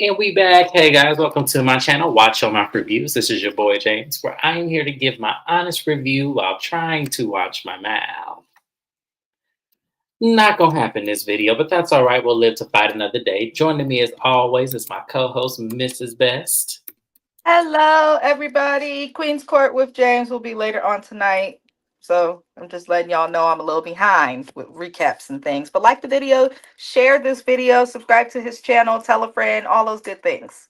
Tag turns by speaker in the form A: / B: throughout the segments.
A: And we back. Hey guys, welcome to my channel. Watch all my reviews. This is your boy James, where I am here to give my honest review while trying to watch my mouth. Not gonna happen this video, but that's all right. We'll live to fight another day. Joining me as always is my co-host, Mrs. Best.
B: Hello, everybody. Queen's Court with James will be later on tonight. So I'm just letting y'all know I'm a little behind with recaps and things. But like the video, share this video, subscribe to his channel, tell a friend, all those good things.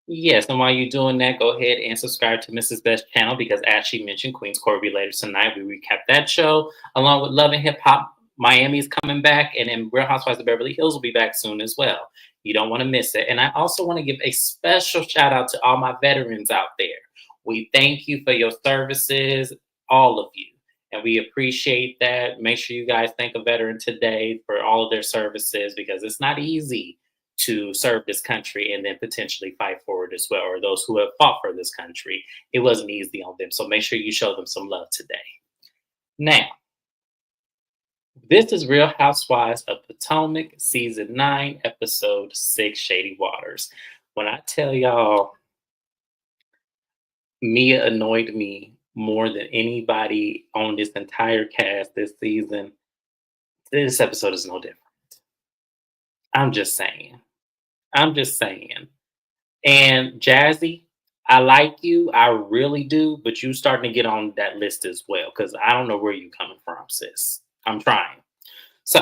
A: Yes, and while you're doing that, go ahead and subscribe to Mrs. Best channel because, as she mentioned, Queen's Court will be later tonight. We recap that show along with Love and Hip Hop. Miami is coming back, and then Real Housewives of Beverly Hills will be back soon as well. You don't want to miss it. And I also want to give a special shout out to all my veterans out there. We thank you for your services, all of you, and we appreciate that. Make sure you guys thank a veteran today for all of their services because it's not easy to serve this country and then potentially fight for it as well, or those who have fought for this country. It wasn't easy on them. So make sure you show them some love today. Now, this is Real Housewives of Potomac, Season 9, Episode 6, Shady Waters. When I tell y'all, Mia annoyed me more than anybody on this entire cast this season. This episode is no different. I'm just saying. I'm just saying. And Jazzy, I like you, I really do, but you starting to get on that list as well because I don't know where you coming from, sis. I'm trying. So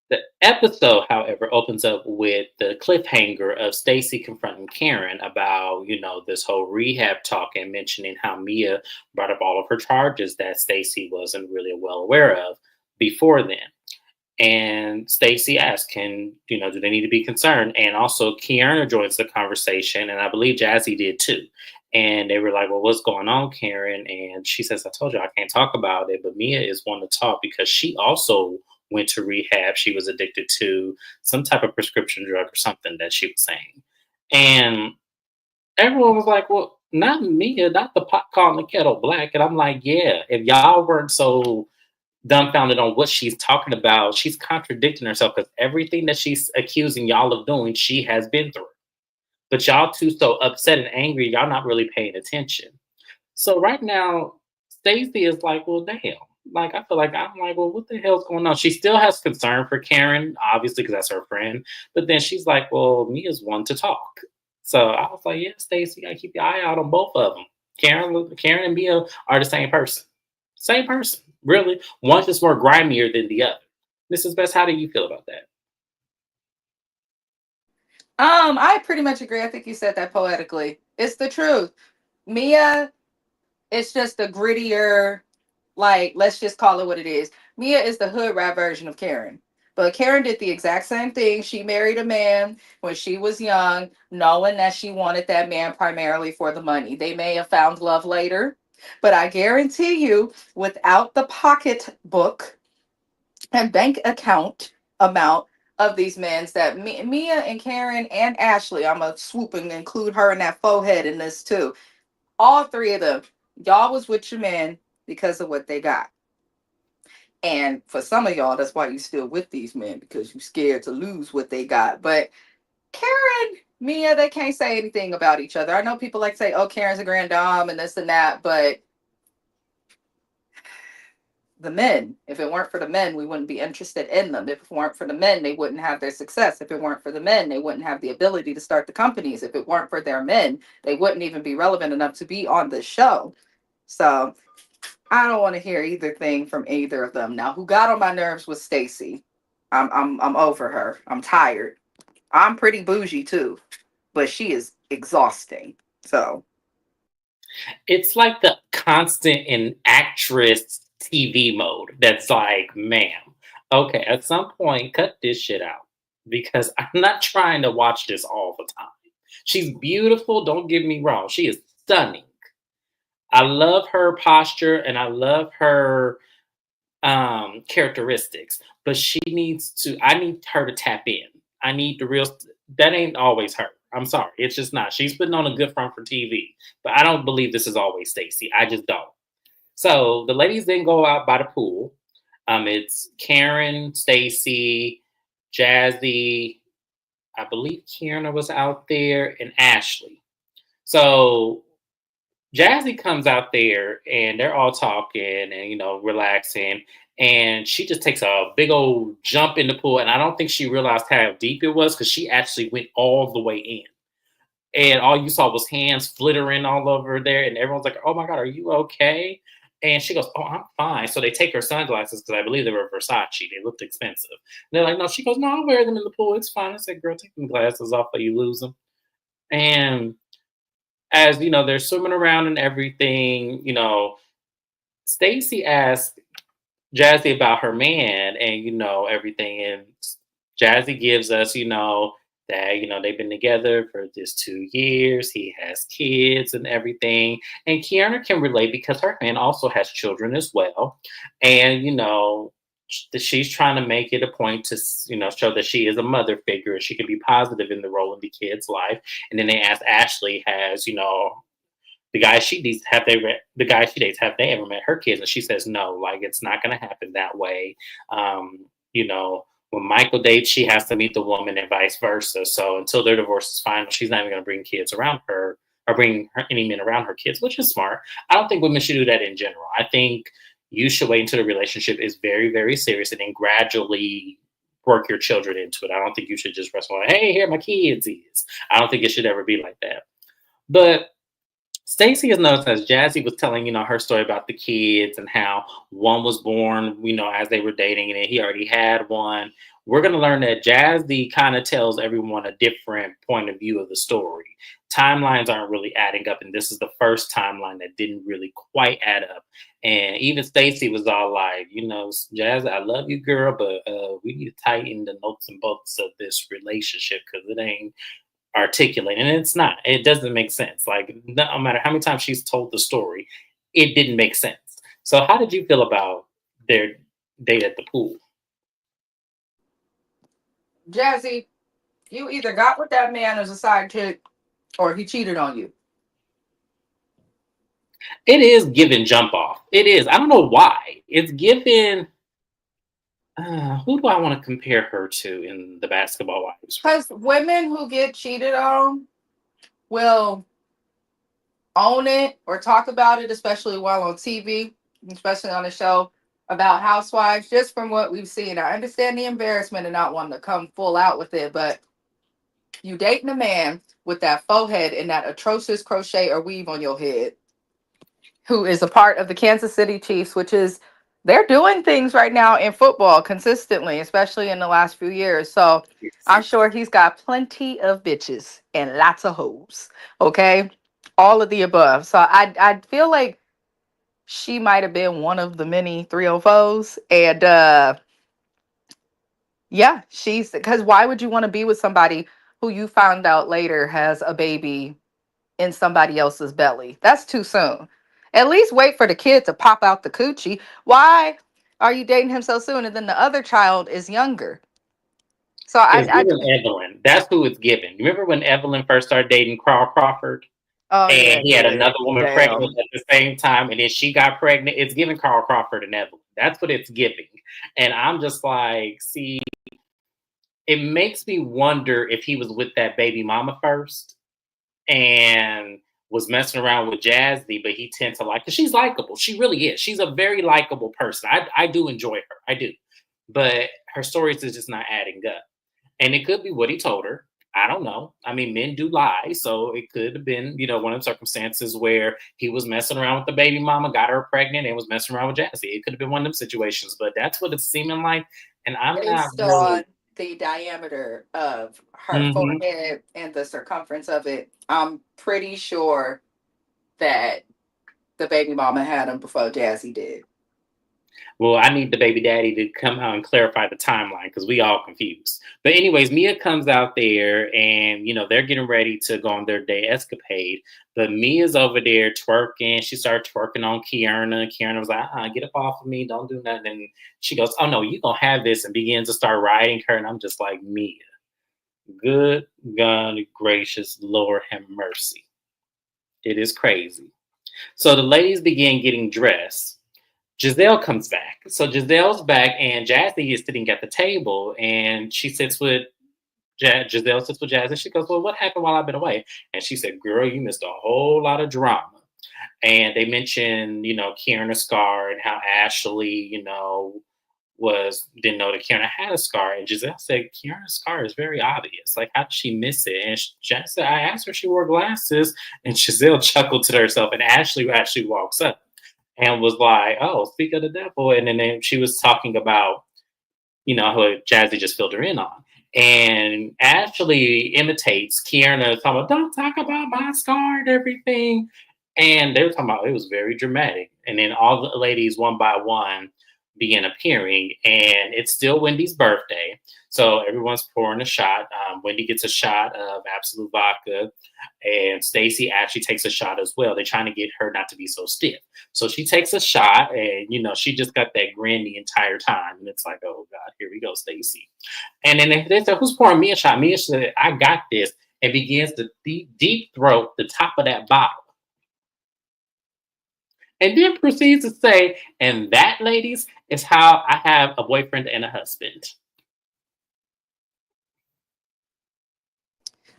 A: the episode, however, opens up with the cliffhanger of Stacy confronting Karen about, this whole rehab talk and mentioning how Mia brought up all of her charges that Stacy wasn't really well aware of before then. And Stacy asked, do they need to be concerned? And also Kiana joins the conversation, and I believe Jazzy did too. And they were like, well, what's going on, Karen? And she says, I told you I can't talk about it, but Mia is one to talk because she also went to rehab. She was addicted to some type of prescription drug or something that she was saying. And everyone was like, well, not Mia, not the pot calling the kettle black. And I'm like, yeah, if y'all weren't so dumbfounded on what she's talking about, she's contradicting herself because everything that she's accusing y'all of doing, she has been through. But y'all too so upset and angry, y'all not really paying attention. So right now, Stacey is like, well, damn. Like I feel like I'm like, well, what the hell's going on? She still has concern for Karen, obviously, because that's her friend. But then she's like, well, Mia's one to talk. So I was like, yeah, Stacey, you gotta keep your eye out on both of them. Karen and Mia are the same person. Same person, really. One's just more grimier than the other. Mrs. Best, how do you feel about that?
B: I pretty much agree. I think you said that poetically. It's the truth. Mia, it's just a grittier, like, let's just call it what it is. Mia is the hood rat version of Karen. But Karen did the exact same thing. She married a man when she was young, knowing that she wanted that man primarily for the money. They may have found love later, but I guarantee you, without the pocketbook and bank account amount of these men's that Mia and Karen and Ashley, I'm going to swoop and include her in that forehead in this too. All three of them, y'all was with your men because of what they got. And for some of y'all, that's why you still with these men because you scared to lose what they got. But Karen, Mia, they can't say anything about each other. I know people like to say, oh, Karen's a grand dame and this and that, but the men, if it weren't for the men, we wouldn't be interested in them. If it weren't for the men, they wouldn't have their success. If it weren't for the men, they wouldn't have the ability to start the companies. If it weren't for their men, they wouldn't even be relevant enough to be on the show. So I don't want to hear either thing from either of them. Now, who got on my nerves was Stacy. I'm over her. I'm tired. I'm pretty bougie too, but she is exhausting. So
A: It's like the constant in actress TV mode that's like, ma'am, okay, at some point, cut this shit out because I'm not trying to watch this all the time. She's beautiful, don't get me wrong. She is stunning. I love her posture and I love her characteristics, but I need her to tap in. I need the real, that ain't always her. I'm sorry. It's just not. She's putting on a good front for TV, but I don't believe this is always Stacey. I just don't. So the ladies then go out by the pool. It's Karen, Stacey, Jazzy, I believe Kierna was out there, and Ashley. So Jazzy comes out there and they're all talking and, relaxing. And she just takes a big old jump in the pool. And I don't think she realized how deep it was because she actually went all the way in. And all you saw was hands flittering all over there. And everyone's like, oh my God, are you okay? And she goes, oh, I'm fine. So they take her sunglasses because I believe they were Versace. They looked expensive. And they're like, no, she goes, no, I'll wear them in the pool. It's fine. I said, girl, take them glasses off or you lose them. And as they're swimming around and everything, Stacy asked Jazzy about her man and everything, and Jazzy gives us that they've been together for just 2 years. He has kids and everything, and Kiana can relate because her man also has children as well, and she's trying to make it a point to show that she is a mother figure and she can be positive in the role in the kid's life. And then they asked Ashley, has the guy she dates, the guy she dates, have they ever met her kids? And she says no, like it's not going to happen that way. You know, when Michael dates, she has to meet the woman and vice versa. So until their divorce is final, she's not even going to bring kids around her or bring any men around her kids, which is smart. I don't think women should do that in general. I think you should wait until the relationship is very, very serious and then gradually work your children into it. I don't think you should just rest on, hey, here my kids is. I don't think it should ever be like that. But Stacey has noticed as Jazzy was telling, her story about the kids and how one was born, as they were dating and he already had one. We're going to learn that Jazzy kind of tells everyone a different point of view of the story. Timelines aren't really adding up, and this is the first timeline that didn't really quite add up. And even Stacey was all like, Jazzy, I love you, girl, but we need to tighten the nuts and bolts of this relationship because it ain't articulate, and it's not. It doesn't make sense. Like no matter how many times she's told the story, it didn't make sense. So, how did you feel about their date at the pool?
B: Jazzy, you either got with that man as a side chick or he cheated on you.
A: It is given jump off. It is. I don't know why. It's given. Who do I want to compare her to in the Basketball Wives?
B: Because women who get cheated on will own it or talk about it, especially while on TV, especially on a show about housewives, just from what we've seen. I understand the embarrassment and not wanting to come full out with it, but you dating a man with that faux head and that atrocious crochet or weave on your head, who is a part of the Kansas City Chiefs, which is they're doing things right now in football consistently, especially in the last few years. So I'm sure he's got plenty of bitches and lots of hoes. Okay. All of the above. So I feel like she might have been one of the many 304s. And yeah, she's because why would you want to be with somebody who you found out later has a baby in somebody else's belly? That's too soon. At least wait for the kid to pop out the coochie. Why are you dating him so soon? And then the other child is younger. So
A: It's given Evelyn. That's who it's given. Remember when Evelyn first started dating Carl Crawford?
B: oh
A: And
B: yeah,
A: he had
B: yeah.
A: another woman pregnant
B: Damn.
A: at the same time, and then she got pregnant. It's giving Carl Crawford and Evelyn. That's what it's giving. And I'm just like, see, it makes me wonder if he was with that baby mama first and was messing around with Jazzy, but he tends to like, because she's likable. She really is. She's a very likable person. I do enjoy her. I do. But her stories is just not adding up. And it could be what he told her. I don't know. I mean, men do lie. So it could have been, one of the circumstances where he was messing around with the baby mama, got her pregnant, and was messing around with Jazzy. It could have been one of them situations, but that's what it's seeming like. And I'm not
B: Based
A: really.
B: on the diameter of her
A: Mhm.
B: forehead and the circumference of it, I'm pretty sure that the baby mama had him before Jazzy did.
A: Well, I need the baby daddy to come out and clarify the timeline because we all confused. But anyways, Mia comes out there and they're getting ready to go on their day escapade. But Mia's over there twerking. She started twerking on Kiana. Kiana was like, get up off of me, don't do nothing. And she goes, oh no, you're gonna have this, and begins to start riding her. And I'm just like, Mia, good God gracious, Lord have mercy. It is crazy. So the ladies begin getting dressed. Giselle comes back. So Giselle's back, and Jazzy is sitting at the table, and she sits with Giselle sits with Jazz, and she goes, "Well, what happened while I've been away?" And she said, "Girl, you missed a whole lot of drama." And they mentioned, Kieran a scar and how Ashley, was didn't know that Kieran had a scar. And Giselle said, "Kieran's scar is very obvious. Like, how did she miss it?" And Jazz said, "I asked her if she wore glasses." And Giselle chuckled to herself. And Ashley actually walks up and was like, "Oh, speak of the devil." And then she was talking about, who Jazzy just filled her in on. And Ashley imitates Kiana talking about, "Don't talk about my scar and everything." And they were talking about, it was very dramatic. And then all the ladies, one by one, begin appearing. And it's still Wendy's birthday. So everyone's pouring a shot. Wendy gets a shot of Absolute Vodka. And Stacy actually takes a shot as well. They're trying to get her not to be so stiff. So she takes a shot, and she just got that grin the entire time. And it's like, oh God, here we go, Stacy. And then they said, "Who's pouring me a shot?" Mia said, "I got this," and begins to deep throat the top of that bottle. And then proceeds to say, "And that, ladies, is how I have a boyfriend and a husband."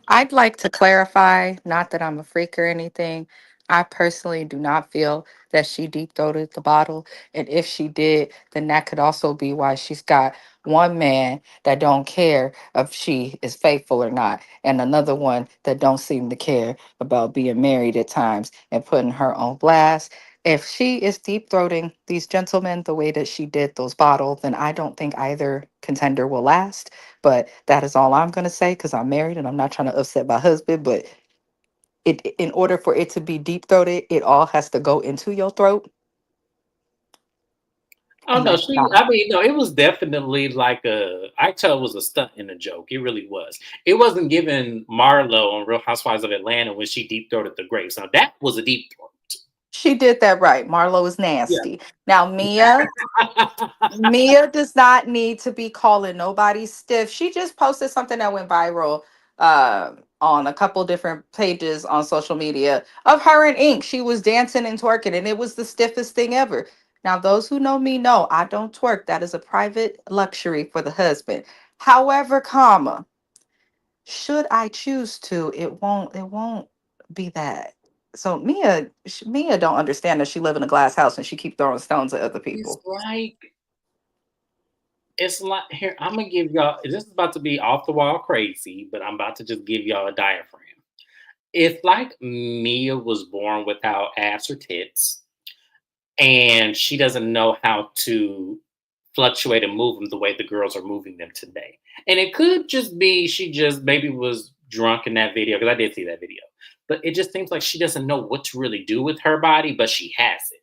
B: I'd like to clarify, not that I'm a freak or anything. I personally do not feel that she deep throated the bottle. And if she did, then that could also be why she's got one man that don't care if she is faithful or not, and another one that don't seem to care about being married at times and putting her on blast. If she is deep throating these gentlemen the way that she did those bottles, then I don't think either contender will last. But that is all I'm going to say because I'm married and I'm not trying to upset my husband. But in order for it to be deep throated, it all has to go into your throat,
A: Oh
B: and
A: no,
B: that's
A: she.
B: not.
A: I mean, no, it was definitely like a. I tell it was a stunt and a joke. It really was. It wasn't giving Marlo on Real Housewives of Atlanta when she deep throated the grapes. Now that was a deep throat.
B: She did that right. Marlo is
A: Yeah.
B: nasty. Now Mia does not need to be calling nobody stiff. She just posted something that went viral on a couple different pages on social media of her in ink. She was dancing and twerking, and it was the stiffest thing ever. Now, those who know me know I don't twerk. That is a private luxury for the husband. However, comma, should I choose to, it won't be that. So Mia don't understand that she live in a glass house and she keep throwing stones at other
A: it's
B: people.
A: like it's like here. I'm gonna give y'all. This is about to be off the wall crazy, but I'm about to just give y'all a diaphragm. It's like Mia was born without ass or tits, and she doesn't know how to fluctuate and move them the way the girls are moving them today. And it could just be she just maybe was drunk in that video because I did see that video. But it just seems like she doesn't know what to really do with her body, but she has it,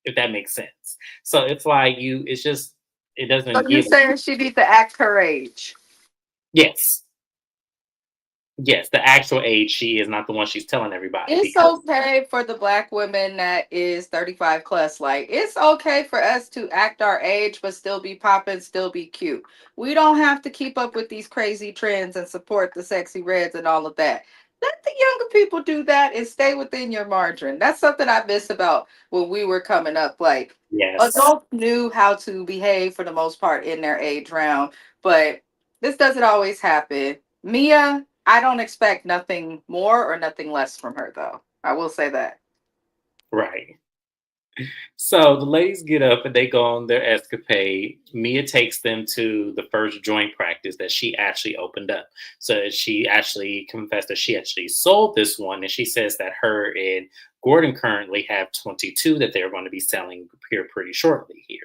A: if that makes sense. So it's like it's just, it
B: So
A: doesn't
B: you
A: give.
B: saying she need to act her age?
A: Yes, yes, the actual age she is, not the one she's telling everybody
B: It's
A: because,
B: okay for the black women that is 35 plus. Like, it's okay for us to act our age, but still be popping, still be cute. We don't have to keep up with these crazy trends and support the sexy reds and all of that. Let the younger people do that and stay within your margin. That's something I miss about when we were coming up. Like,
A: yes,
B: adults knew how to behave for the most part in their age round, but this doesn't always happen. Mia, I don't expect nothing more or nothing less from her, though. I will say that.
A: right. So the ladies get up and they go on their escapade. Mia takes them to the first joint practice that she actually opened up. So she actually confessed that she actually sold this one. And she says that her and Gordon currently have 22 that they're going to be selling here pretty shortly here.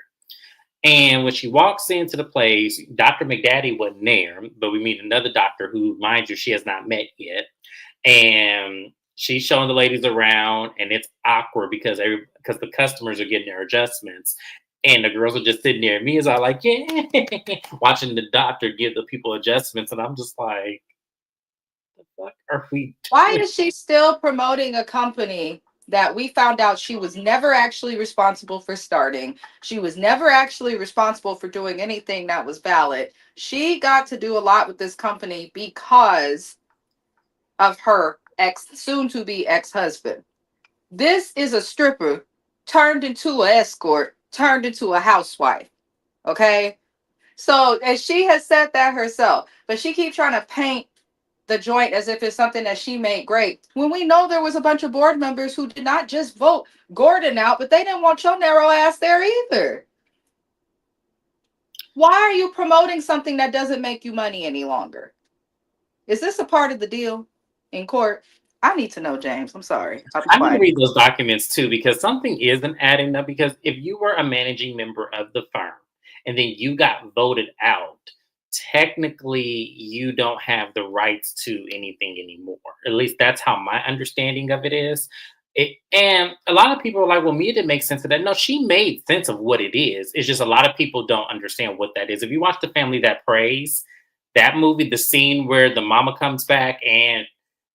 A: And when she walks into the place, Dr. McDaddy wasn't there, but we meet another doctor who, mind you, she has not met yet. And she's showing the ladies around, and it's awkward because the customers are getting their adjustments, and the girls are just sitting there. Me as I like, yeah, watching the doctor give the people adjustments, and I'm just like, what are we
B: Why
A: doing?
B: is she still promoting a company that we found out she was never actually responsible for starting? She was never actually responsible for doing anything that was valid. She got to do a lot with this company because of her ex, soon to be ex husband. This is a stripper turned into an escort, turned into a housewife. Okay. So, and she has said that herself, but she keeps trying to paint the joint as if it's something that she made great. When we know there was a bunch of board members who did not just vote Gordon out, but they didn't want your narrow ass there either. Why are you promoting something that doesn't make you money any longer? Is this a part of the deal in court? I need to know, James. I'm sorry. I'll be
A: I need to
B: quiet.
A: read those documents too because something isn't adding up. Because if you were a managing member of the firm and then you got voted out, technically you don't have the rights to anything anymore. At least that's how my understanding of it is. And a lot of people are like, well, Mia didn't make sense of that. No, she made sense of what it is. It's just a lot of people don't understand what that is. If you watch The Family That Prays, that movie, the scene where the mama comes back and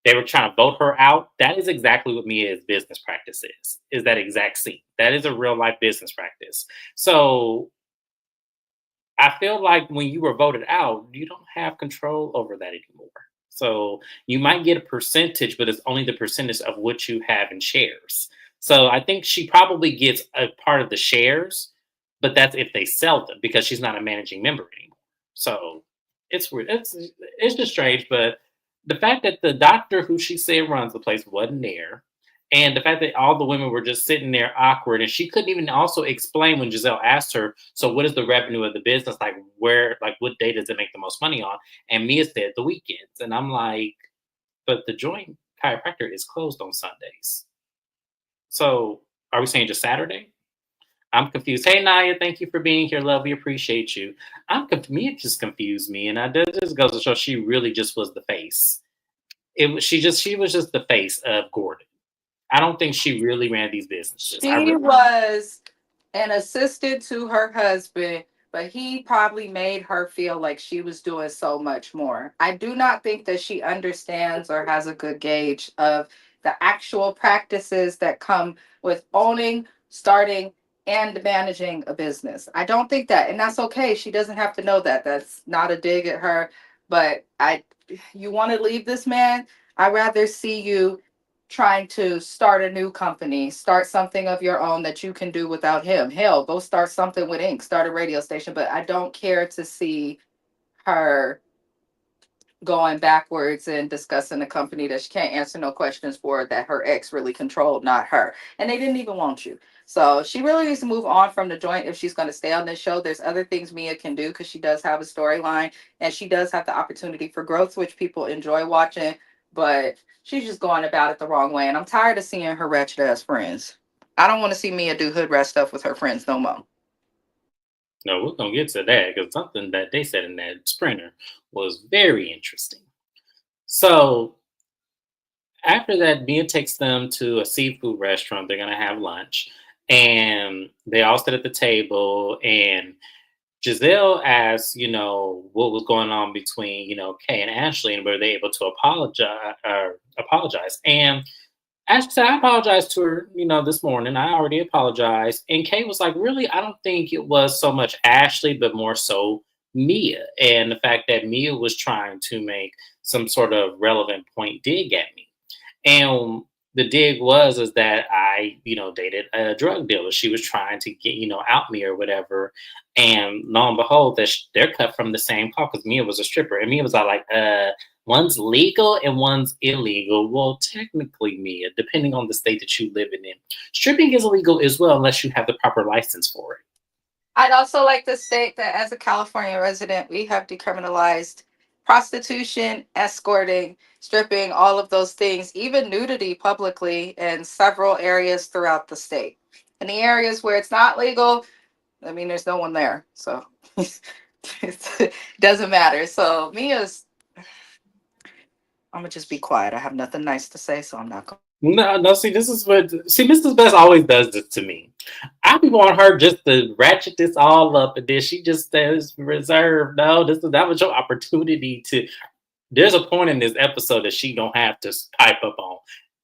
A: they were trying to vote her out. That is exactly what Mia's business practice is that exact scene. That is a real life business practice. So I feel like when you were voted out, you don't have control over that anymore. So you might get a percentage, but it's only the percentage of what you have in shares. So I think she probably gets a part of the shares, but that's if they sell them because she's not a managing member anymore. So it's weird. It's just strange. But the fact that the doctor who she said runs the place wasn't there, and the fact that all the women were just sitting there awkward, and she couldn't even also explain when Giselle asked her, "So, what is the revenue of the business? Like, where, like, what day does it make the most money on?" And Mia said the weekends, and I'm like, "But the joint chiropractor is closed on Sundays. So, are we saying just Saturday?" I'm confused. Hey, Naya, thank you for being here. Love, we appreciate you. Mia just confused me, and that just goes to show she really just was the face. She was just the face of Gordon. I don't think she really ran these businesses. I
B: She
A: really
B: was an assistant to her husband, but he probably made her feel like she was doing so much more. I do not think that she understands or has a good gauge of the actual practices that come with owning, starting, and managing a business. I don't think that, and that's okay. She doesn't have to know that. That's not a dig at her, but you want to leave this man? I'd rather see you trying to start a new company, start something of your own that you can do without him. Hell, go start something with Ink, start a radio station. But I don't care to see her going backwards and discussing a company that she can't answer no questions for that her ex really controlled, not her. And they didn't even want you. So she really needs to move on from the joint if she's going to stay on this show. There's other things Mia can do because she does have a storyline and she does have the opportunity for growth, which people enjoy watching. But she's just going about it the wrong way. And I'm tired of seeing her wretched ass friends. I don't want to see Mia do hood rat stuff with her friends no more.
A: no, we're gonna get to that because something that they said in that sprinter was very interesting. So after that, Mia takes them to a seafood restaurant. They're gonna have lunch, and they all sit at the table. And Giselle asks, what was going on between Kay and Ashley, and were they able to apologize? And Ashley said, I apologized to her, this morning. I already apologized. And Kay was like, really, I don't think it was so much Ashley, but more so Mia. And the fact that Mia was trying to make some sort of relevant point dig at me. And the dig was is that I, dated a drug dealer. She was trying to get, out me or whatever. And lo and behold, they're cut from the same cloth because Mia was a stripper. And Mia was all like, one's legal and one's illegal. Well, technically, Mia, depending on the state that you live in, stripping is illegal as well unless you have the proper license for it.
B: I'd also like to state that as a California resident, we have decriminalized prostitution, escorting, stripping, all of those things, even nudity publicly in several areas throughout the state. In the areas where it's not legal, I mean, there's no one there. So it doesn't matter. So Mia's, I'm going to just be quiet. I have nothing nice to say, so I'm not going.
A: No, no. See, Mrs. Best always does this to me. I be want her just to ratchet this all up, and then she just says reserved. No, that was your opportunity to. There's a point in this episode that she gonna have to pipe up on,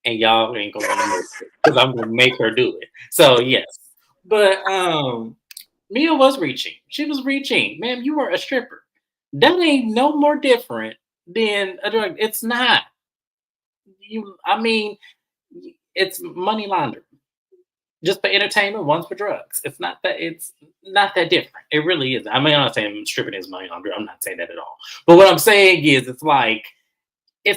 A: and y'all ain't gonna want to miss it because I'm gonna make her do it. So yes, but Mia was reaching. She was reaching. Ma'am, you were a stripper. That ain't no more different than a drug. It's not. I mean, it's money laundering. just for entertainment, one's for drugs. It's not that different. It really is. I mean, I'm not saying stripping is money laundering. I'm not saying that at all. But what I'm saying is, it's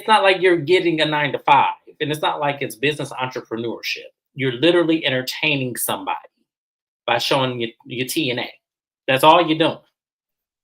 A: not like you're getting a 9 to 5, and it's not like it's business entrepreneurship. You're literally entertaining somebody by showing your TNA. That's all you're doing.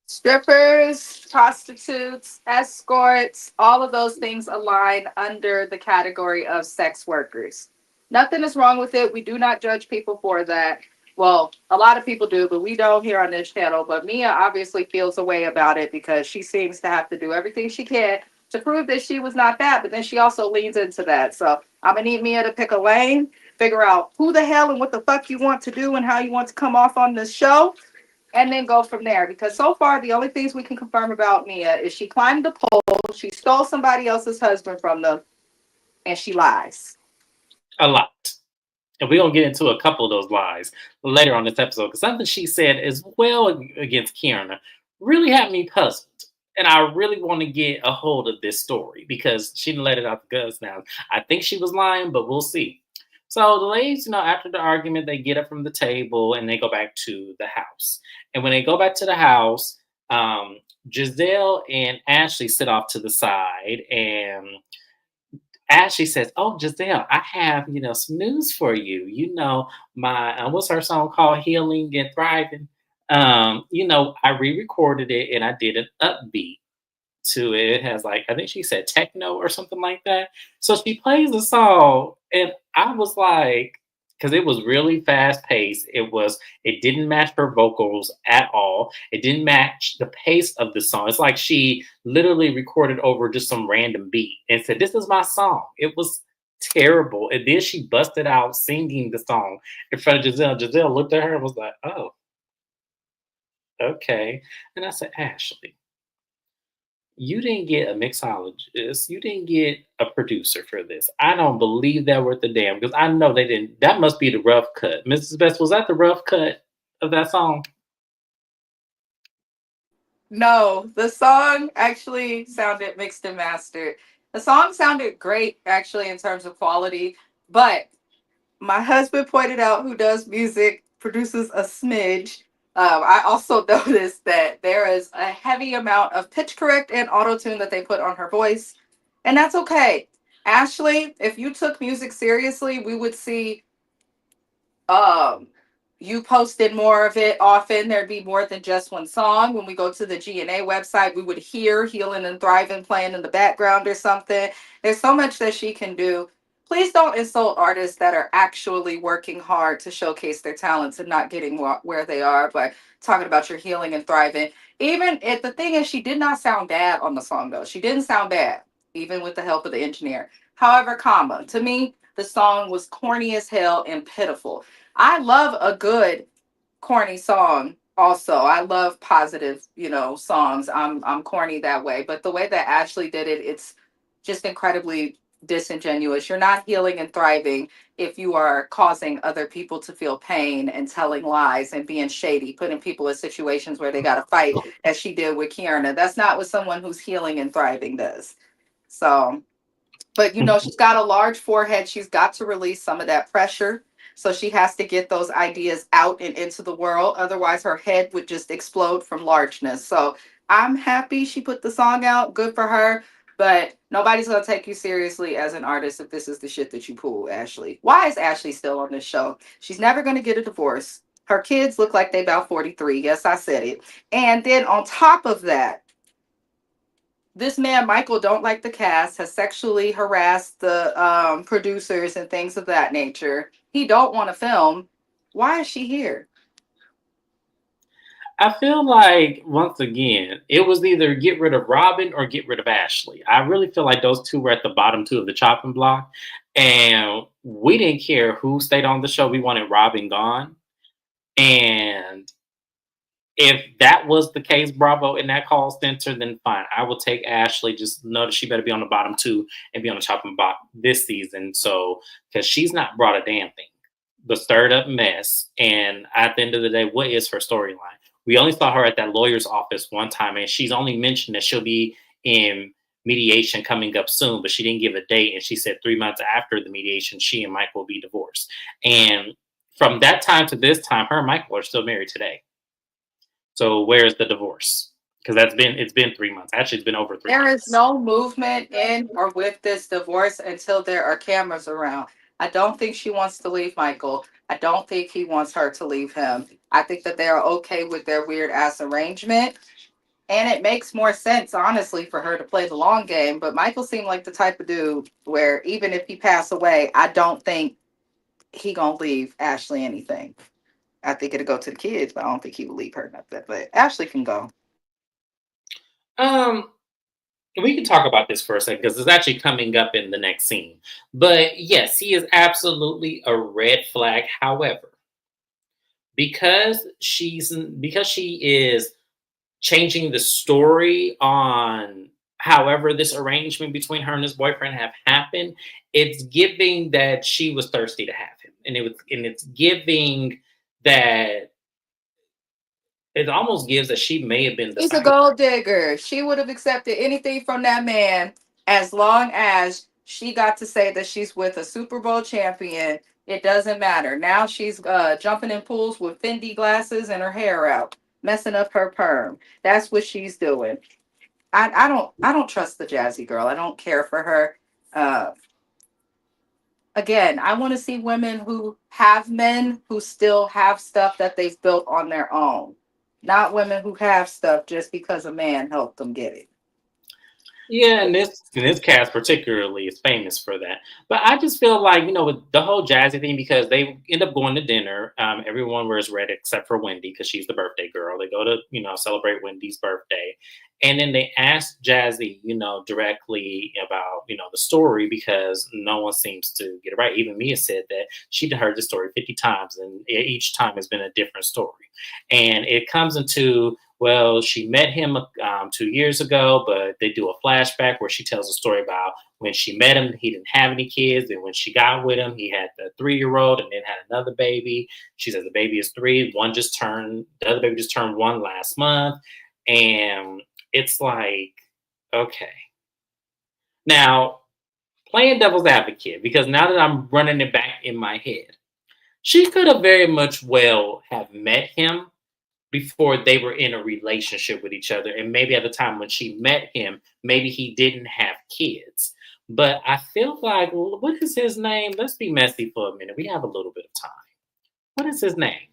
B: Strippers, prostitutes, escorts, all of those things align under the category of sex workers. Nothing is wrong with it. We do not judge people for that. Well, a lot of people do, but we don't here on this channel. But Mia obviously feels a way about it because she seems to have to do everything she can to prove that she was not that. But then she also leans into that. So I'm going to need Mia to pick a lane, figure out who the hell and what the fuck you want to do and how you want to come off on this show, and then go from there. Because so far, the only things we can confirm about Mia is she climbed the pole, she stole somebody else's husband from them, and she lies.
A: A lot. And we're going to get into a couple of those lies later on this episode. Because something she said as well against Kierna really had me puzzled. And I really want to get a hold of this story because she didn't let it out the guts now. I think she was lying, but we'll see. So the ladies, after the argument, they get up from the table and they go back to the house. And when they go back to the house, Giselle and Ashley sit off to the side, and Ashley says, "Oh, Giselle, I have some news for you. My what's her song called, Healing and Thriving. I re-recorded it and I did an upbeat to it. It has I think she said techno or something like that. So she plays the song, and I was like, because it was really fast paced. It didn't match her vocals at all. It didn't match the pace of the song. It's like she literally recorded over just some random beat and said, "This is my song." It was terrible. And then she busted out singing the song in front of Giselle. Giselle looked at her and was like, "Oh, okay." And I said, "Ashley, you didn't get a mixologist. You didn't get a producer for this. I don't believe that worth a damn because I know they didn't. That must be the rough cut." Mrs. Best, was that the rough cut of that song?
B: No, the song actually sounded mixed and mastered. The song sounded great, actually, in terms of quality, but my husband pointed out, who does music, produces a smidge. I also noticed that there is a heavy amount of pitch correct and auto tune that they put on her voice, and that's okay. Ashley, if you took music seriously, we would see um you posted more of it often. There'd be more than just one song. When we go to the GNA website, we would hear Healing and Thriving playing in the background or something. There's so much that she can do. Please don't insult artists that are actually working hard to showcase their talents and not getting where they are by talking about your healing and thriving. Even if the thing is, she did not sound bad on the song, though. She didn't sound bad, even with the help of the engineer. However, to me, the song was corny as hell and pitiful. I love a good corny song also. I love positive, songs. I'm corny that way, but the way that Ashley did it, it's just incredibly disingenuous. You're not healing and thriving if you are causing other people to feel pain and telling lies and being shady, putting people in situations where they got to fight, as she did with Kierna. That's not what someone who's healing and thriving does. So, but she's got a large forehead. She's got to release some of that pressure. So she has to get those ideas out and into the world. Otherwise, her head would just explode from largeness. So I'm happy she put the song out. Good for her. But nobody's going to take you seriously as an artist if this is the shit that you pull, Ashley. Why is Ashley still on this show? She's never going to get a divorce. Her kids look like they about 43. Yes, I said it. And then on top of that, this man Michael don't like the cast, has sexually harassed the producers and things of that nature. He don't want to film. Why is she here?
A: I feel like, once again, it was either get rid of Robin or get rid of Ashley. I really feel like those two were at the bottom two of the chopping block. And we didn't care who stayed on the show. We wanted Robin gone. And if that was the case, Bravo, in that call center, then fine. I will take Ashley. Just know that she better be on the bottom two and be on the chopping block this season. So, because she's not brought a damn thing. The stirred up mess. And at the end of the day, what is her storyline? We only saw her at that lawyer's office one time, and she's only mentioned that she'll be in mediation coming up soon, but she didn't give a date. And she said 3 months after the mediation, she and Mike will be divorced. And From that time to this time, her and Michael are still married today. So where's the divorce? Because it's been 3 months. Actually, it's been over three
B: There is
A: months.
B: no movement in or with this divorce until there are cameras around. I don't think she wants to leave Michael. I don't think he wants her to leave him. I think that they are okay with their weird ass arrangement. And it makes more sense, honestly, for her to play the long game. But Michael seemed like the type of dude where even if he passed away, I don't think he gonna leave Ashley anything. I think it'll go to the kids, but I don't think he will leave her nothing. But Ashley can go.
A: Um, we can talk about this for a second because it's actually coming up in the next scene. But yes, he is absolutely a red flag. However, because she is changing the story on however this arrangement between her and his boyfriend have happened, it's giving that she was thirsty to have him, and it's giving that it almost gives that she may have been the
B: She's a
A: side.
B: gold digger. She would have accepted anything from that man as long as she got to say that she's with a Super Bowl champion. It doesn't matter. Now she's jumping in pools with Fendi glasses and her hair out, messing up her perm. That's what she's doing. I don't trust the jazzy girl. I don't care for her. Uh, Again, I want to see women who have men who still have stuff that they've built on their own, not women who have stuff just because a man helped them get it.
A: Yeah, and this cast particularly is famous for that. But I just feel like with the whole Jazzy thing, because they end up going to dinner. Everyone wears red except for Wendy because she's the birthday girl. They go to celebrate Wendy's birthday, and then they ask Jazzy directly about the story because no one seems to get it right. Even Mia said that she'd heard the story 50 times, and each time has been a different story. And it comes into, well, she met him 2 years ago, but they do a flashback where she tells a story about when she met him, he didn't have any kids. And when she got with him, he had a 3-year-old and then had another baby. She says the baby is three. The other baby just turned one last month. And it's like, okay. Now, playing devil's advocate, because now that I'm running it back in my head, she could have very much well have met him before they were in a relationship with each other. And maybe at the time when she met him, maybe he didn't have kids. But I feel like, what is his name? Let's be messy for a minute. We have a little bit of time. What is his name?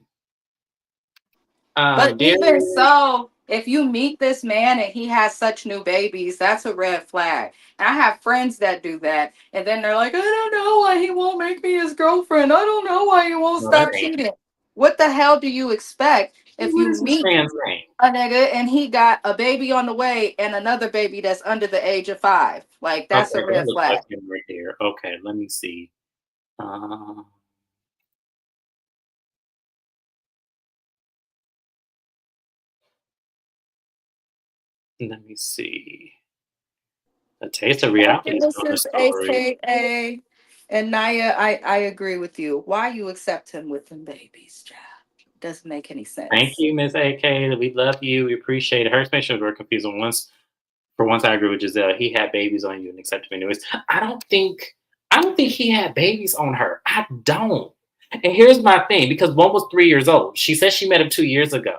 B: But even
A: Darius?
B: so, if you meet this man and he has such new babies, that's a red flag. And I have friends that do that. And then they're like, I don't know why he won't make me his girlfriend. I don't know why he won't
A: No, that
B: stop
A: ain't.
B: cheating. What the hell do you expect if
A: What
B: you
A: is this
B: meet
A: man's name?
B: a nigga and he got a baby on the way and another baby that's under the age of 5? Like, that's
A: Okay,
B: a
A: that
B: red
A: looks like
B: flag.
A: him right there. Okay, let me see. Uh, Let me see. A Taste of
B: Hey,
A: Reality is
B: this
A: telling a
B: is
A: story.
B: AKA. And Naya, I agree with you. Why you accept him with them babies, child? Doesn't make any
A: Thank
B: sense.
A: you, Miss AK. We love you. We appreciate it. Her explanations were confusing. For once, I agree with Giselle. He had babies on you and accepted him anyways. I don't think he had babies on her. I don't. And here's my thing, because one was 3 years old. She said she met him 2 years ago.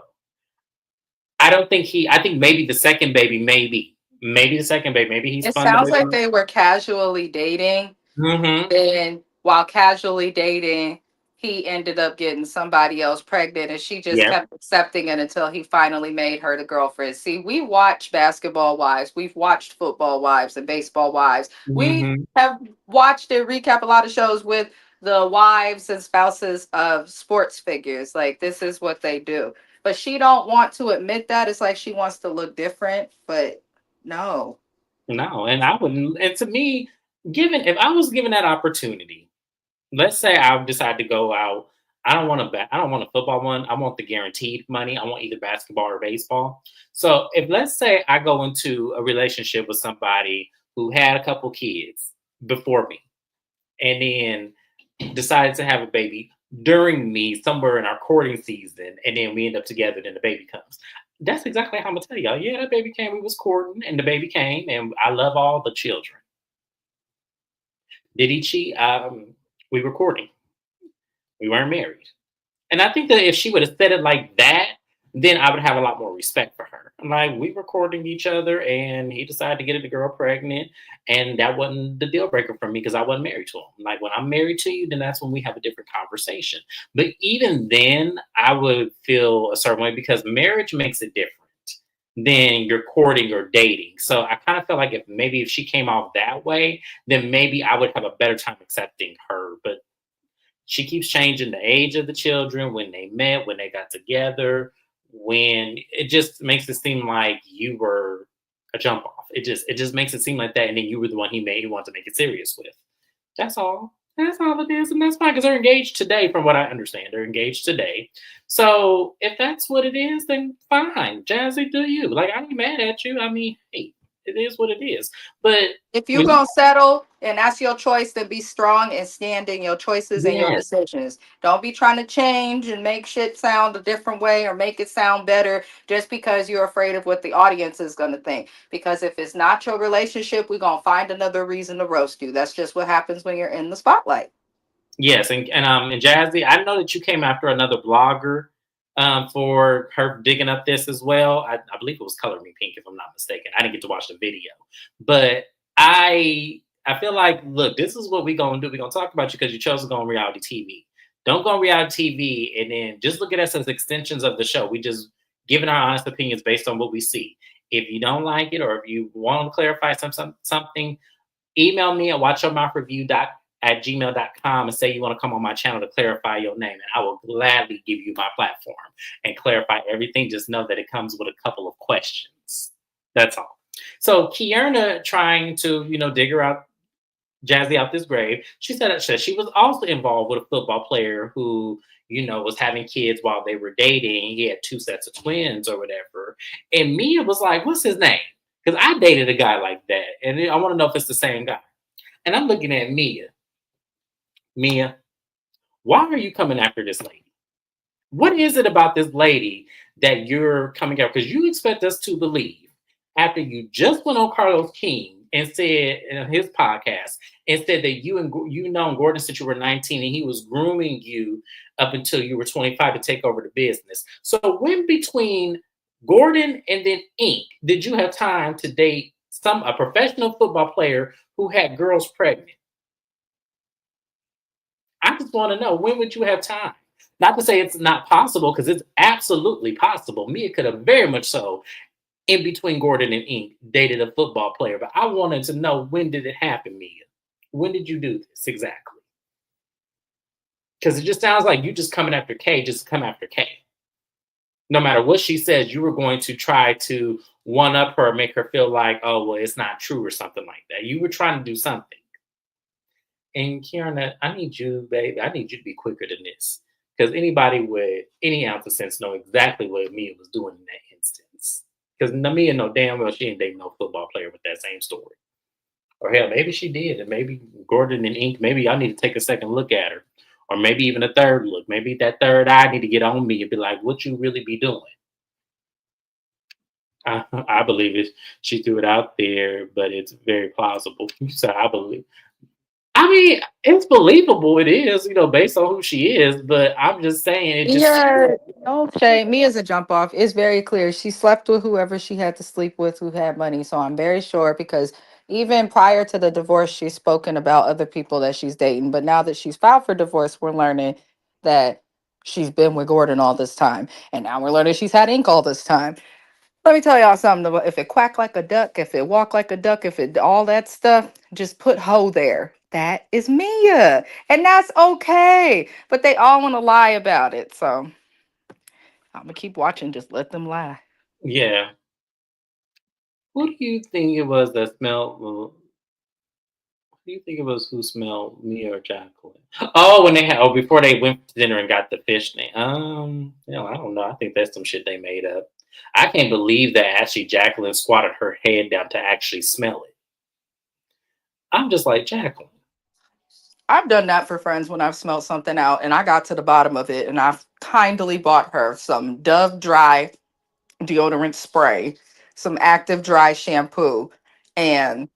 A: I don't think he. I think maybe the second baby, maybe the second baby, maybe he
B: It
A: spun the
B: sounds
A: baby.
B: like they were casually dating.
A: Mm-hmm.
B: Then, while casually dating, he ended up getting somebody else pregnant, and she just
A: Yep.
B: kept accepting it until he finally made her the girlfriend. See, we watch Basketball Wives, we've watched Football Wives and Baseball Wives. We
A: Mm-hmm.
B: have watched and recap a lot of shows with the wives and spouses of sports figures. Like, this is what they do. But she don't want to admit that. It's like she wants to look different, but no.
A: No, and I wouldn't. And to me, given if I was given that opportunity, let's say I decide to go out. I don't want a football one. I want the guaranteed money. I want either basketball or baseball. So if let's say I go into a relationship with somebody who had a couple kids before me, and then decided to have a baby during me somewhere in our courting season, and then we end up together, then the baby comes. That's exactly how I'm gonna tell y'all. Yeah, that baby came. We was courting, and the baby came, and I love all the children. Did he cheat? We were courting. We weren't married. And I think that if she would have said it like that, then I would have a lot more respect for her. I'm like, we were courting each other, and he decided to get the girl pregnant, and that wasn't the deal breaker for me because I wasn't married to him. Like when I'm married to you, then that's when we have a different conversation. But even then, I would feel a certain way because marriage makes it different than you're courting or dating. So I kind of feel like if she came off that way, then maybe I would have a better time accepting her. But she keeps changing the age of the children, when they met, when they got together, when it just makes it seem like you were a jump off. It just makes it seem like that, and then you were the one he wanted to make it serious with. That's all. That's all it is, and that's fine because they're engaged today, from what I understand. They're engaged today. So if that's what it is, then fine. Jazzy, do you. Like, I ain't mad at you. I mean, hey, it is what it is. But
B: If you
A: when
B: gonna settle and that's your choice, then be strong and stand in your choices and your
A: yes,
B: decisions. Don't be trying to change and make shit sound a different way or make it sound better just because you're afraid of what the audience is gonna think. Because if it's not your relationship, we're gonna find another reason to roast you. That's just what happens when you're in the spotlight.
A: yes, and Jazzy, I know that you came after another blogger for her digging up this as well. I believe it was Color Me Pink, if I'm not mistaken. I didn't get to watch the video, but I feel like, look, this is what we're gonna do. We're gonna talk about you because you chose to go on reality TV. Don't go on reality TV and then just look at us as extensions of the show. We just giving our honest opinions based on what we see. If you don't like it or if you want to clarify something, email me at watchyourmouth.review at gmail.com and say you want to come on my channel to clarify your name. And I will gladly give you my platform and clarify everything. Just know that it comes with a couple of questions. That's all. So Kierna trying to, dig her out, Jazzy out this grave. She said that she was also involved with a football player who, was having kids while they were dating. He had two sets of twins or whatever. And Mia was like, what's his name? Because I dated a guy like that. And I want to know if it's the same guy. And I'm looking at Mia. Mia, why are you coming after this lady? What is it about this lady that you're coming after? Because you expect us to believe after you just went on Carlos King and said in his podcast and said that you know Gordon since you were 19 and he was grooming you up until you were 25 to take over the business. So when between Gordon and then Ink did you have time to date a professional football player who had girls pregnant? I just want to know, when would you have time? Not to say it's not possible, because it's absolutely possible. Mia could have very much so, in between Gordon and Ink, dated a football player. But I wanted to know, when did it happen, Mia? When did you do this exactly? Because it just sounds like you just coming after Kay, just come after Kay. No matter what she says, you were going to try to one up her, make her feel like, oh, well, it's not true or something like that. You were trying to do something. And Kiana, I need you, baby. I need you to be quicker than this. Because anybody with any ounce of sense know exactly what Mia was doing in that instance. Because Mia know damn well she ain't dating no football player with that same story. Or hell, maybe she did. And maybe Gordon and Ink, maybe I need to take a second look at her. Or maybe even a third look. Maybe that third eye need to get on me and be like, what you really be doing? I believe it. She threw it out there, but it's very plausible. So I believe. I mean, it's believable. It is, based on who she is. But I'm just saying, it just
B: Yeah, no shade. Me as a jump off, it's very clear. She slept with whoever she had to sleep with who had money. So I'm very sure because even prior to the divorce, she's spoken about other people that she's dating. But now that she's filed for divorce, we're learning that she's been with Gordon all this time. And now we're learning she's had ink all this time. Let me tell y'all something. If it quack like a duck, if it walk like a duck, if it all that stuff, just put ho there. That is Mia. And that's okay. But they all want to lie about it. So I'm gonna keep watching. Just let them lie.
A: yeah. Who do you think it was that smelled? Who do you think it was who smelled me or Jacqueline? Oh, before they went to dinner and got the fish thing. I don't know. I think that's some shit they made up. I can't believe that actually Jacqueline squatted her head down to actually smell it. I'm just like, Jacqueline.
B: I've done that for friends when I've smelled something out and I got to the bottom of it and I've kindly bought her some Dove Dry deodorant spray, some Active Dry shampoo, and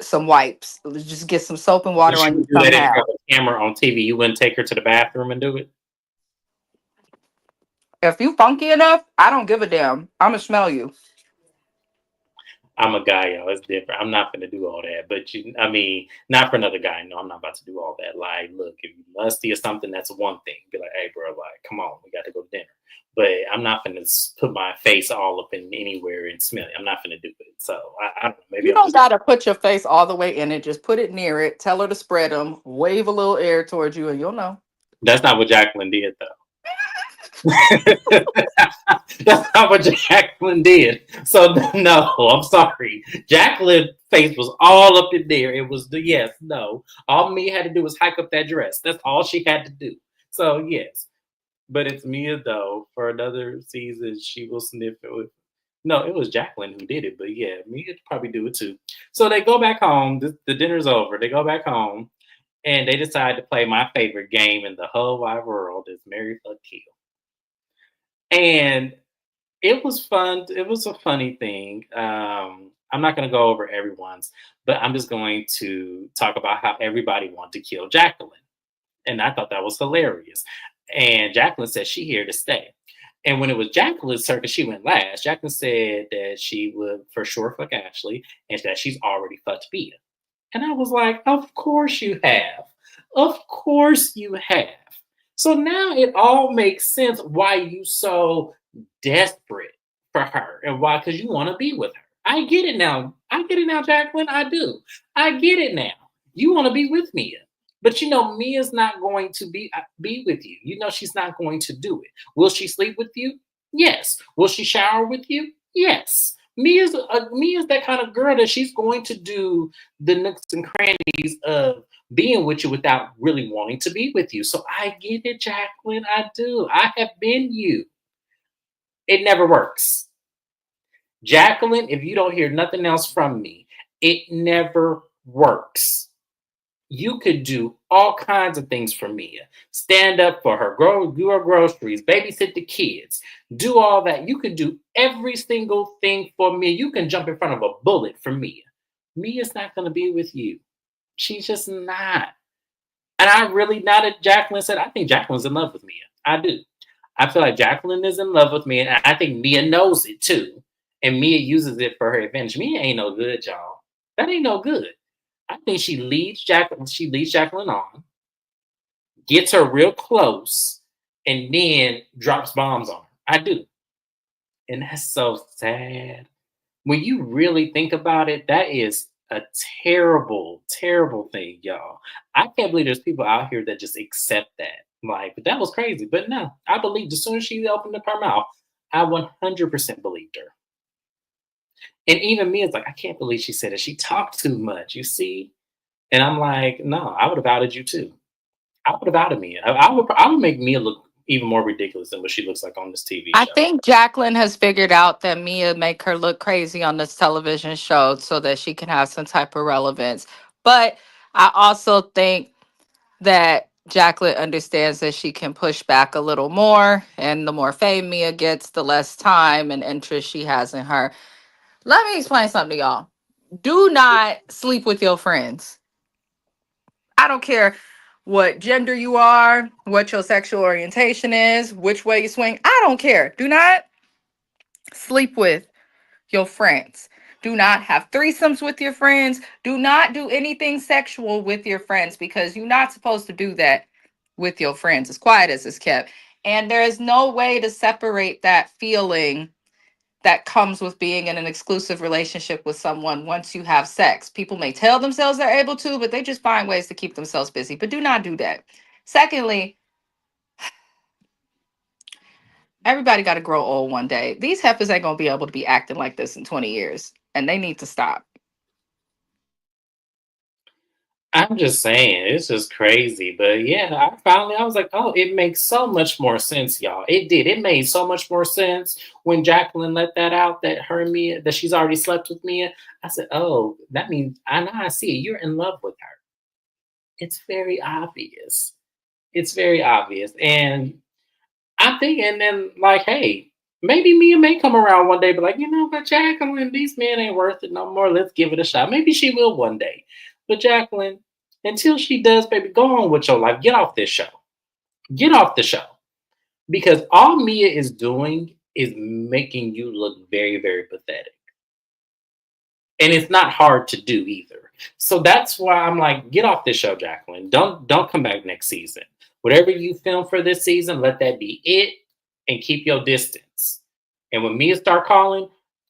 B: some wipes. Just get some soap and
A: But
B: water
A: she
B: on you
A: would do that if you
B: somehow.
A: have a camera on TV. You wouldn't take her to the bathroom and do it?
B: If you funky enough, I don't give a damn. I'ma smell you.
A: I'm a guy, y'all. It's different. I'm not gonna do all that. But I mean, not for another guy. No, I'm not about to do all that. Like, look, if you musty or something, that's one thing. Be like, hey, bro, like, come on, we got to go to dinner. But I'm not gonna put my face all up in anywhere and smell it. I'm not gonna do it. So I don't know. Maybe
B: You
A: I'm
B: don't
A: just.
B: gotta put your face all the way in it. Just put it near it. Tell her to spread them. Wave a little air towards you, and you'll know.
A: That's not what Jacqueline did, though. That's not what Jacqueline did. So no, I'm sorry. Jacqueline's face was all up in there. It was the yes, no. All Mia had to do was hike up that dress. That's all she had to do. So yes. But it's Mia though. For another season, she will sniff it with. No, it was Jacqueline who did it, but yeah, Mia probably do it too. So they go back home. The dinner's over. They go back home and they decide to play my favorite game in the whole wide world is Mary Fuck Kill. And it was fun. It was a funny thing. I'm not going to go over everyone's, but I'm just going to talk about how everybody wanted to kill Jacqueline. And I thought that was hilarious. And Jacqueline said she here to stay. And when it was Jacqueline's turn, 'cause she went last, Jacqueline said that she would for sure fuck Ashley and that she's already fucked Bia. And I was like, of course you have. Of course you have. So now it all makes sense why you so desperate for her and why, because you want to be with her. I get it now. I get it now, Jacqueline. I do. I get it now. You want to be with Mia. But you know, Mia's not going to be with you. You know, she's not going to do it. Will she sleep with you? Yes. Will she shower with you? Yes. Mia's that kind of girl that she's going to do the nooks and crannies of being with you without really wanting to be with you. So I get it, Jacqueline. I do. I have been you. It never works. Jacqueline, if you don't hear nothing else from me, it never works. You could do all kinds of things for Mia. Stand up for her, do her groceries, babysit the kids, do all that. You could do every single thing for Mia. You can jump in front of a bullet for Mia. Mia's not going to be with you. She's just not. And I really, now that Jacqueline said, I think Jacqueline's in love with Mia. I do. I feel like Jacqueline is in love with Mia, and I think Mia knows it too. And Mia uses it for her advantage. Mia ain't no good, y'all. That ain't no good. I think she leads Jacqueline on, gets her real close, and then drops bombs on her. I do. And that's so sad. When you really think about it, that is a terrible, terrible thing, y'all. I can't believe there's people out here that just accept that. Like, that was crazy. But no, I believed as soon as she opened up her mouth, I 100% believed her. And even me is like, I can't believe she said it. She talked too much, you see? And I'm like, no, I would have outed you too. I would have outed Mia. I would make Mia look even more ridiculous than what she looks like on this TV
B: I
A: show.
B: think Jacqueline has figured out that Mia make her look crazy on this television show so that she can have some type of relevance. But I also think that Jacqueline understands that she can push back a little more, and the more fame Mia gets, the less time and interest she has in her. Let me explain something to y'all. Do not sleep with your friends. I don't care what gender you are, what your sexual orientation is, which way you swing. I don't care. Do not sleep with your friends. Do not have threesomes with your friends. Do not do anything sexual with your friends because you're not supposed to do that with your friends, as quiet as it's kept. And there is no way to separate that feeling that comes with being in an exclusive relationship with someone once you have sex. People may tell themselves they're able to, but they just find ways to keep themselves busy. But do not do that. Secondly, everybody got to grow old one day. These heifers ain't going to be able to be acting like this in 20 years, and they need to stop.
A: I'm just saying, it's just crazy. But yeah, I was like, oh, it makes so much more sense, y'all. It did. It made so much more sense when Jacqueline let that out that her and Mia, that she's already slept with Mia. I said, oh, that means I see it. You're in love with her. It's very obvious. It's very obvious. And I'm thinking then like, hey, Maybe Mia may come around one day, but like, you know what, Jacqueline, these men ain't worth it no more. Let's give it a shot. Maybe she will one day. But Jacqueline, until she does, baby, go on with your life. Get off this show. Get off the show. Because all Mia is doing is making you look very, very pathetic. And it's not hard to do either. So that's why I'm like, get off this show, Jacqueline. Don't come back next season. Whatever you film for this season, let that be it, and keep your distance. And when Mia start calling,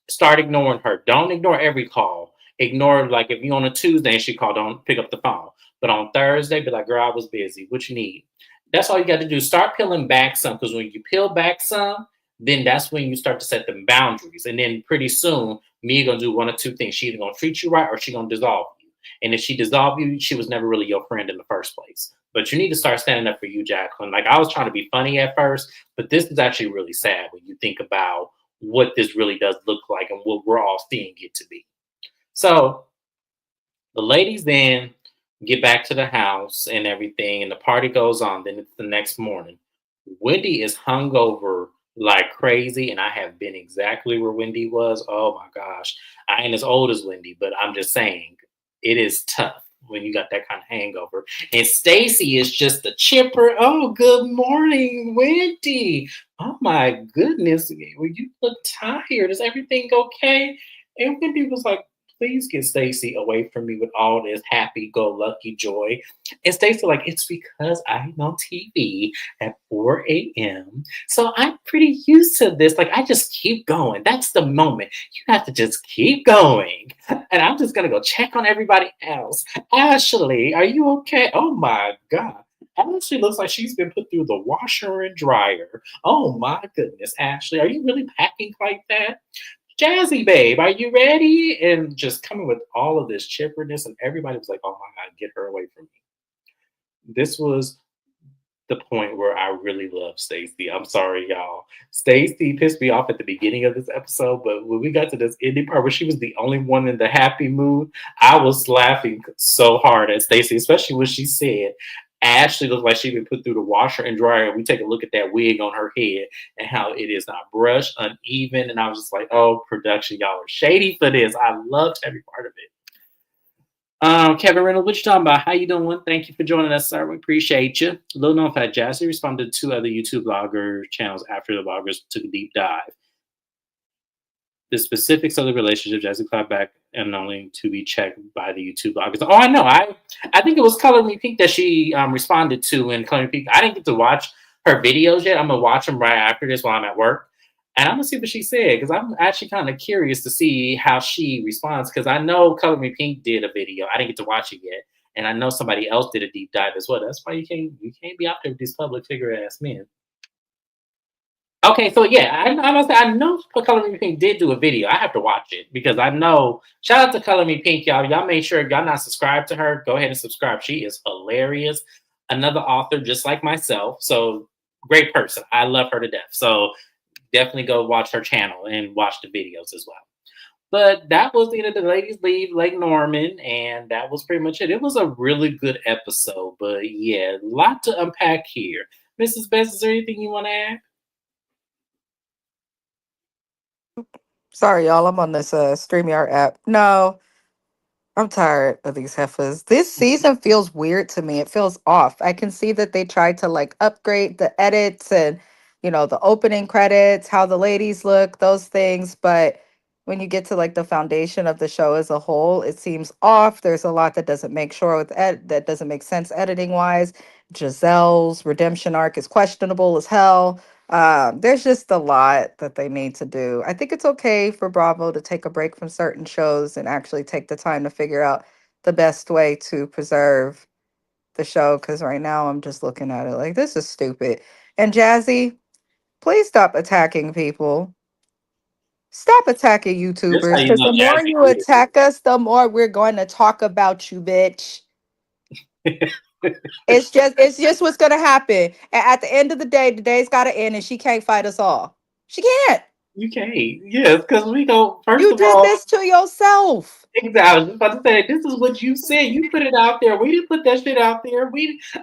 A: start ignoring her. Don't ignore every call. Ignore, like, if you on a Tuesday and she called, don't pick up the phone. But on Thursday, be like, girl, I was busy. What you need? That's all you got to do. Start peeling back some, because when you peel back some, then that's when you start to set them boundaries. And then pretty soon, Mia gonna do one or two things. She either gonna treat you right, or she gonna dissolve you. And if she dissolve you, she was never really your friend in the first place. But you need to start standing up for you, Jacqueline. Like, I was trying to be funny at first, but this is actually really sad when you think about what this really does look like and what we're all seeing it to be. So the ladies then get back to the house and everything, and the party goes on. Then it's the next morning. Wendy is hungover like crazy, and I have been exactly where Wendy was. Oh my gosh. I ain't as old as Wendy, but I'm just saying it is tough when you got that kind of hangover. And Stacy is just a chipper. Oh, good morning, Wendy. Oh my goodness. Well, you look tired. Is everything okay? And Wendy was like, please get Stacy away from me with all this happy go lucky joy. And Stacy like, it's because I'm on TV at 4 a.m. So I'm pretty used to this. Like, I just keep going. That's the moment. You have to just keep going. And I'm just gonna go check on everybody else. Ashley, are you okay? Oh my God. Ashley looks like she's been put through the washer and dryer. Oh my goodness, Ashley, are you really packing like that? Jazzy babe, are you ready? And just coming with all of this chipperness, and everybody was like, oh my God, get her away from me. This was the point where I really love Stacey. I'm sorry, y'all. Stacey pissed me off at the beginning of this episode, but when we got to this ending part where she was the only one in the happy mood, I was laughing so hard at Stacey, especially when she said Ashley looked like she'd been put through the washer and dryer. And we take a look at that wig on her head and how it is not brushed, uneven. And I was just like, oh, production, y'all are shady for this. I loved every part of it. Kevin Reynolds, what you talking about? How you doing? Thank you for joining us, sir. We appreciate you. Little known fact, Jassy responded to two other YouTube blogger channels after the bloggers took a deep dive. The specifics of the relationship, Jassy clapped back and only to be checked by the YouTube bloggers. Oh, I know. I think it was Color Me Pink that she responded to, and Color Me Pink. I didn't get to watch her videos yet. I'm gonna watch them right after this while I'm at work. And I'm gonna see what she said, because I'm actually kind of curious to see how she responds. Because I know Color Me Pink did a video. I didn't get to watch it yet, and I know somebody else did a deep dive as well. That's why you can't be out there with these public figure ass men. Okay, so yeah, I must say I know Color Me Pink did do a video. I have to watch it because I know. Shout out to Color Me Pink, y'all. Y'all make sure if y'all not subscribed to her, go ahead and subscribe. She is hilarious. Another author just like myself. So great person. I love her to death. So definitely go watch her channel and watch the videos as well. But that was the end of the ladies leave Lake Norman, and that was pretty much it. It was a really good episode, but yeah, a lot to unpack here. Mrs. Best, is there anything you want to add?
B: Sorry, y'all. I'm on this StreamYard app. No, I'm tired of these heifers. This season feels weird to me. It feels off. I can see that they tried to like upgrade the edits and, the opening credits, how the ladies look, those things. But when you get to like the foundation of the show as a whole, it seems off. There's a lot that doesn't make sure that doesn't make sense editing wise. Giselle's redemption arc is questionable as hell. There's just a lot that they need to do. I think it's okay for Bravo to take a break from certain shows and actually take the time to figure out the best way to preserve the show. Because right now I'm just looking at it like this is stupid. And Jazzy, please stop attacking people. Stop attacking
A: That's how
B: YouTubers.
A: you
B: Because
A: know
B: the more
A: Jazzy
B: you
A: weird.
B: attack us, the more we're going to talk about you, bitch. It's just what's gonna happen. And at the end of the day got to end, and she can't fight us all. She can't.
A: You can't. Yes, because we go, first
B: You
A: of
B: did
A: all,
B: this to yourself.
A: exactly. I was just about to say, this is what you said. You put it out there. We didn't put that shit out there.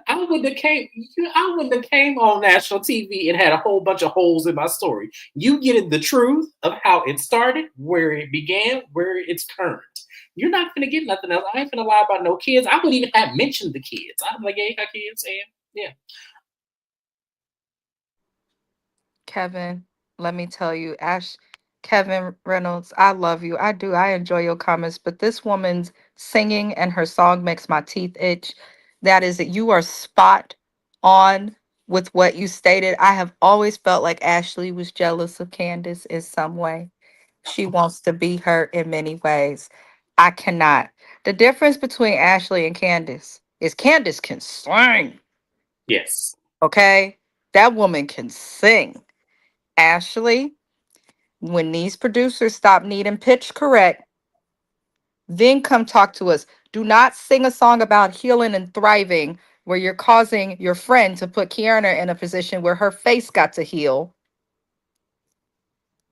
A: I wouldn't have came. I wouldn't have came on national TV and had a whole bunch of holes in my story. You getting the truth of how it started, where it began, where it's current. You're not gonna get nothing else. I ain't gonna lie about no kids. I wouldn't even have mentioned the kids. I'm like, yeah, you got kids, and yeah.
B: Kevin, let me tell you, Kevin Reynolds, I love you. I do. I enjoy your comments, but this woman's singing and her song makes my teeth itch. That is it. You are spot on with what you stated. I have always felt like Ashley was jealous of Candace in some way. She wants to be her in many ways. I cannot. The difference between Ashley and Candace is Candace can sing.
A: Yes.
B: Okay? That woman can sing. Ashley, when these producers stop needing pitch correct, then come talk to us. Do not sing a song about healing and thriving where you're causing your friend to put Kiana in a position where her face got to heal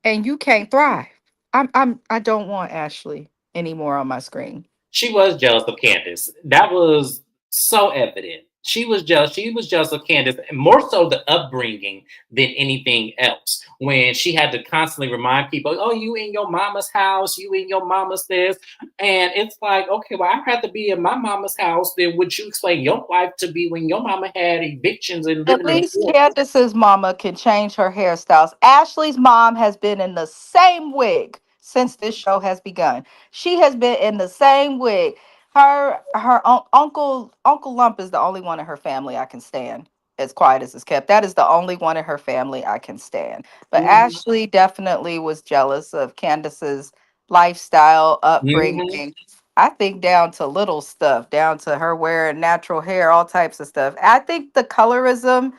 B: and you can't thrive. I don't want Ashley anymore on my screen.
A: She was jealous of Candace. That was so evident. She was jealous. She was jealous of Candace, and more so the upbringing than anything else. When she had to constantly remind people, "Oh, you in your mama's house, you in your mama's this," and it's like, okay, well, I'd rather be in my mama's house than would you explain your life to be when your mama had evictions and
B: At
A: living in
B: least
A: Florida.
B: Candace's mama can change her hairstyles. Ashley's mom has been in the same wig since this show has begun. She has been in the same wig. Uncle Lump is the only one in her family I can stand. As quiet as it's kept, that is the only one in her family I can stand. But
A: Mhm.
B: Ashley definitely was jealous of Candace's lifestyle,
A: Mhm.
B: upbringing. I think down to little stuff, down to her wearing natural hair, all types of stuff. I think the colorism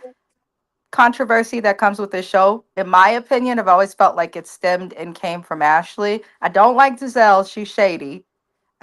B: controversy that comes with this show, in my opinion, I've always felt like it stemmed and came from Ashley. I don't like Giselle, she's shady.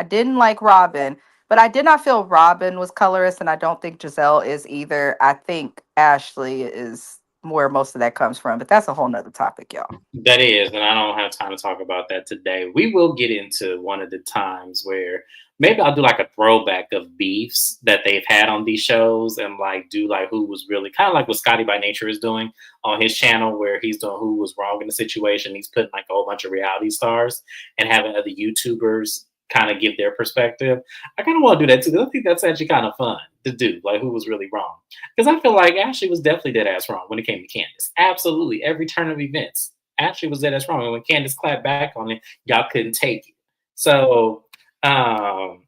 B: I didn't like Robin, but I did not feel Robin was colorist, and I don't think Giselle is either. I think Ashley is where most of that comes from, but that's a whole nother topic, y'all.
A: That is, and I don't have time to talk about that today. We will get into one of the times where maybe I'll do like a throwback of beefs that they've had on these shows and like do like who was really kind of like what Scotty by Nature is doing on his channel where he's doing who was wrong in the situation. He's putting like a whole bunch of reality stars and having other YouTubers kind of give their perspective. I kind of want to do that too. 'Cause I think that's actually kind of fun to do, like who was really wrong. Because I feel like Ashley was definitely dead ass wrong when it came to Candace. Absolutely, every turn of events Ashley was dead as wrong. And when Candace clapped back on it, y'all couldn't take it. So, um,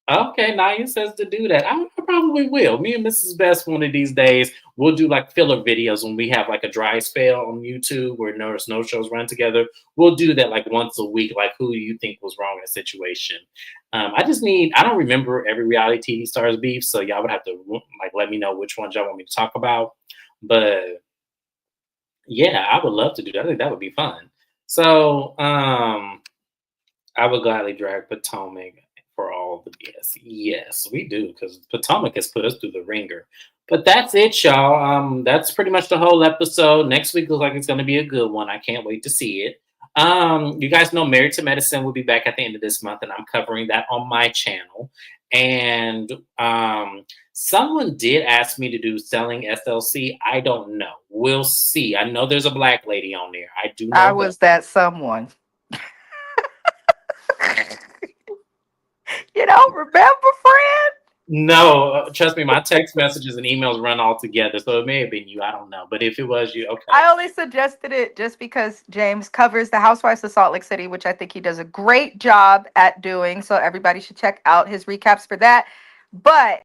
A: okay, Naya says to do that. I probably will. Me and Mrs. Best one of these days, we'll do like filler videos when we have like a dry spell on YouTube where no shows run together. We'll do that like once a week, like who do you think was wrong in a situation. I don't remember every reality TV star's beef, so y'all would have to like let me know which ones y'all want me to talk about. But yeah, I would love to do that. I think that would be fun. So, I would gladly drag Potomac for all the BS. Yes, we do, because Potomac has put us through the ringer. But that's it, y'all. That's pretty much the whole episode. Next week looks like it's going to be a good one. I can't wait to see it. You guys know Married to Medicine will be back at the end of this month, and I'm covering that on my channel. And someone did ask me to do Selling SLC. I don't know. We'll see. I know there's a black lady on there. I do
B: I
A: know that.
B: was that someone. You don't remember, friend?
A: No, trust me, my text messages and emails run all together, so it may have been you. I don't know, but if it was you, okay.
B: I only suggested it just because James covers the Housewives of Salt Lake City, which I think he does a great job at doing. So everybody should check out his recaps for that. But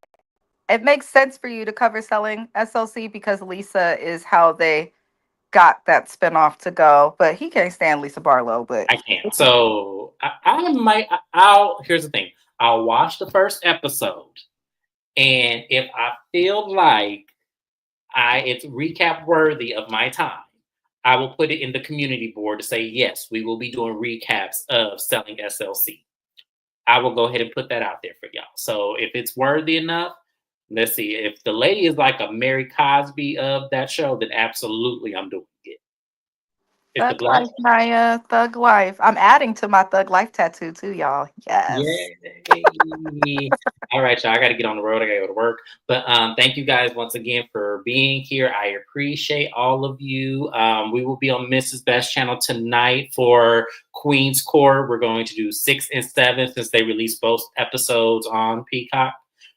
B: it makes sense for you to cover Selling SLC because Lisa is how they got that spinoff to go. But he can't stand Lisa Barlow. But
A: I can't. So I might. I'll. Here's the thing. I'll watch the first episode, and if I feel like it's recap worthy of my time, I will put it in the community board to say yes, we will be doing recaps of Selling SLC. I will go ahead and put that out there for y'all. So if it's worthy enough, let's see. If the lady is like a Mary Cosby of that show, then absolutely I'm doing it. It's the
B: Thug
A: black.
B: life, Naya. Thug life. I'm adding to my thug life tattoo too, y'all. Yes.
A: Yay. All right, y'all. I got to get on the road. I got to go to work. But thank you guys once again for being here. I appreciate all of you. We will be on Mrs. Best channel tonight for Queen's Court. We're going to do 6 and 7 since they released both episodes on Peacock.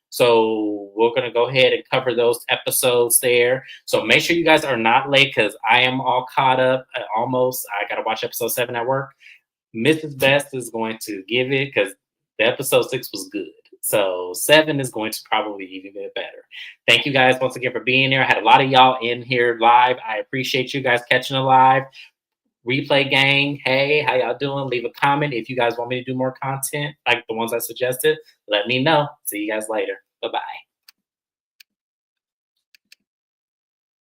A: So we're going to go ahead and cover those episodes there. So make sure you guys are not late because I am all caught up. Almost. I got to watch episode 7 at work. Mrs. Best is going to give it because the episode 6 was good. So 7 is going to probably even get better. Thank you guys once again for being there. I had a lot of y'all in here live. I appreciate you guys catching it live. Replay gang, hey, how y'all doing? Leave a comment. If you guys want me to do more content like the ones I suggested, let me know. See you guys later. Bye-bye.